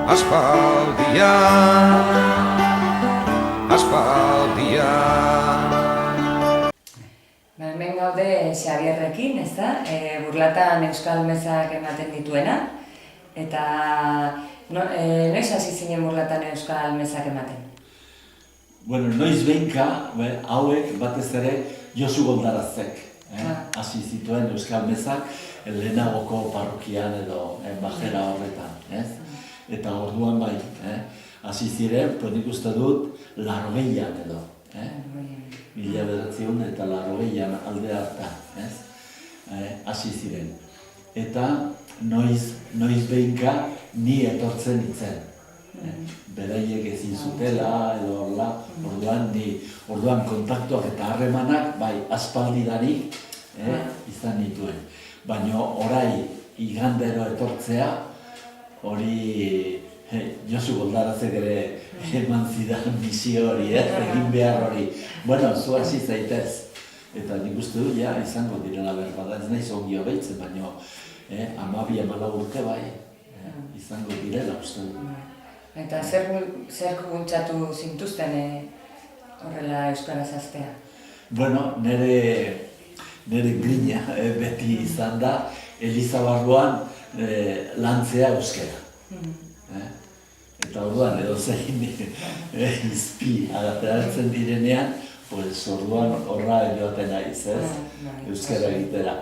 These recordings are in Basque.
Hemen gaude Xabierrekin, ez da? Burlatan euskal mezak ematen dituena. Eta noiz hasi zinen Burlatan euskal mezak ematen? Bueno, noiz behinka, hauek batez ere Josu Goldarazek hasi zituen euskal mezak lehenagoko parrokian edo bajera horretan, ez? Eta orduan bai, hasi ziren, nik uste dut, 80an edo, 1900 eta 80an alde hartan, hasi ziren. Eta noiz behinka ni etortzen nintzen. Beraiek ezin zutela edo horla, orduan kontaktuak eta harremanak bai aspaldidanik izan nituen. Baina orai igandero etortzea, hori Josu Goldarazek ere eman zidan misio hori, egin behar hori. Bueno, zu hasi zaitez. Eta nik uste du, ja, izango direla berbada, ez nahiz ongi hobeitzen, baina 12-14 urte bai, izango direla uste du. Eta zer bultzatu zintuzten horrela euskaraz hastea? Bueno, nire grina beti izan da, Eliza barruan lantzea euskara. Eta orduan edo zein izpi agateratzen direnean, orduan horra joaten naiz, euskara egitera,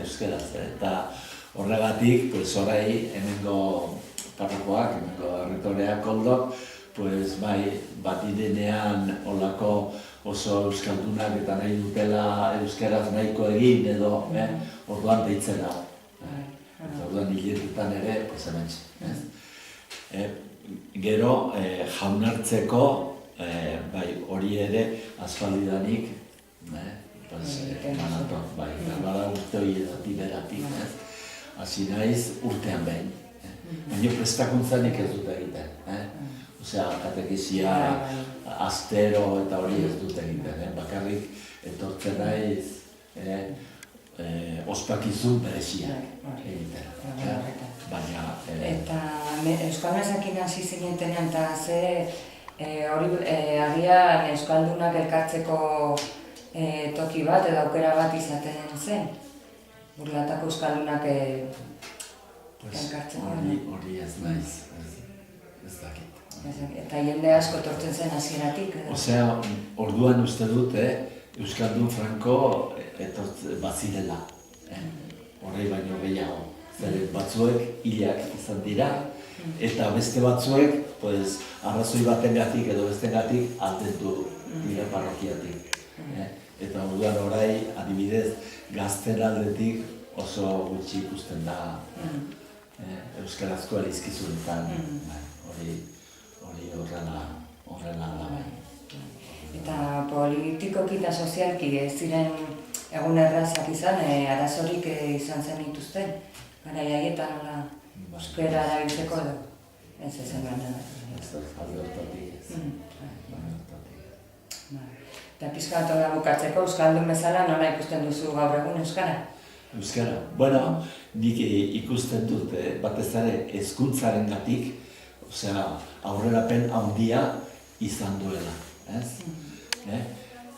euskaraz. Eta horregatik, orai hemengo parrokoak, hemengo erretoreak oldok, bai, bat direnean olako oso euskaldunak eta nahi dutela euskaraz nahiko egin edo, orduan deitzen hau. Eta orduan hiletetan ere, hementxe. Gero, jaunartzeko, hori ere, aspaldidanik, manato, bada urte hori edatik beratik, hasi naiz urtean behin. Baina prestakuntzanik ez dut egiten. Osea, katekizia, astero eta hori ez dut egiten. Bakarrik etortzen naiz ospakizun bereziak egiten. Eta euskal mezakin hasi zinetenean eta agian euskaldunak elkartzeko toki bat edo aukera bat izaten zen? Burlatako euskaldunak elkartzeko? Hori ez naiz, ez dakit. Eta jende asko etortzen zen hasieratik? Osea, orduan uste dut, euskaldun franko bazirela. Horrei baino gehiago. Zeren batzuek hilak izan dira, eta beste batzuek arrazoi batengatik edo bestegatik aldendu dira parrokiatik. Eta orduan orai, adibidez, gazten aldetik oso gutxi ikusten da euskarazko elizkizunetan. Hori horrela da bai. Eta politikoki eta sozialki ez ziren egun errazak izan, arazorik izan zen dituzten? Gara jaietan nola euskara erabiltzeko edo? Ez ezen gana. Ez da, alde hortatik ez. Eta pixka bat hori bukatzeko, euskaldun bezala nola ikusten duzu gaur egun euskara? Euskara? Bueno, nik ikusten dut batez ere hezkuntzaren gatik, osea, aurrerapen handia izan duela, ez?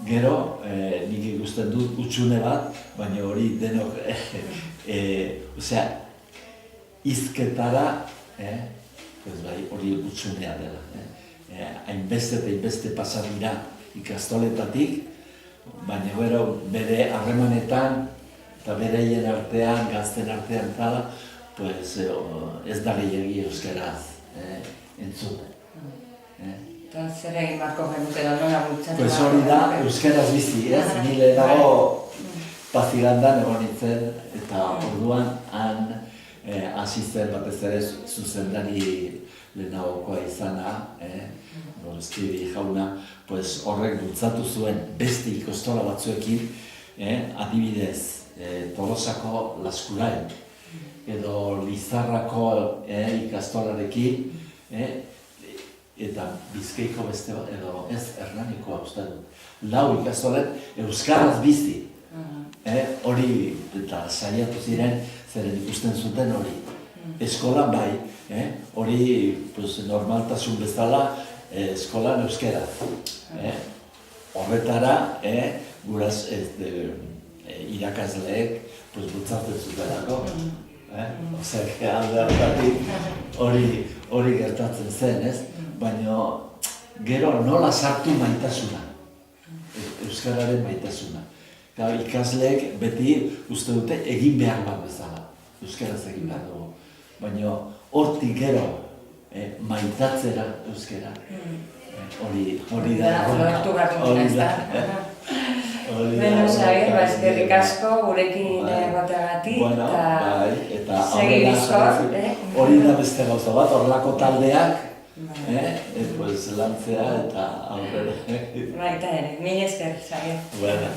Gero, nik ikusten dut hutsune bat, baina hori denok, osea, hizketara, hori hutsunea dela. Hainbeste eta hainbeste pasa dira ikastoletatik, baina gero bere harremanetan eta bereien artean, gazten artean tala, ez da gehiagi euskaraz entzun. Eta zer egin marko genuke da nola bultzatu? Hori da, euskaraz bizi, ez? Ni lehenago Pazigandan egon nintzen, eta orduan han hasi zen batez ere zuzendari lehenagokoa izana, Gorozkidi jauna, horrek bultzatu zuen beste ikastola batzuekin, adibidez, Tolosako Laskurain, edo Lizarrako ikastolarekin, eta Bizkaiko beste bat, edo ez Hernanikoa uste dut. 4 ikastolen euskaraz bizi. Hori, eta saiatu ziren, zeren ikusten zuten hori. Eskolan bai, Hori pues, normaltasun bezala eskolan euskera. Horretara, guraz irakasleek pues, bultzatzen zutelako. Osea, alde hartatik hori gertatzen zen, ez? Baina gero nola sartu maitasuna, euskararen maitasuna. Ikasleek beti uste dute egin behar bat bezala, euskaraz egin behar dugu. Baina hortik gero maitatzera euskara, hori da. Lortu behar duguna, ez da. Beno, Xabier, eskerrik asko gurekin egoteagatik, eta segi bizkor. Hori da beste gauza bat, horrelako taldeak, lantzea eta aurrera. Baita ere, mila esker, Xabier. Bueno,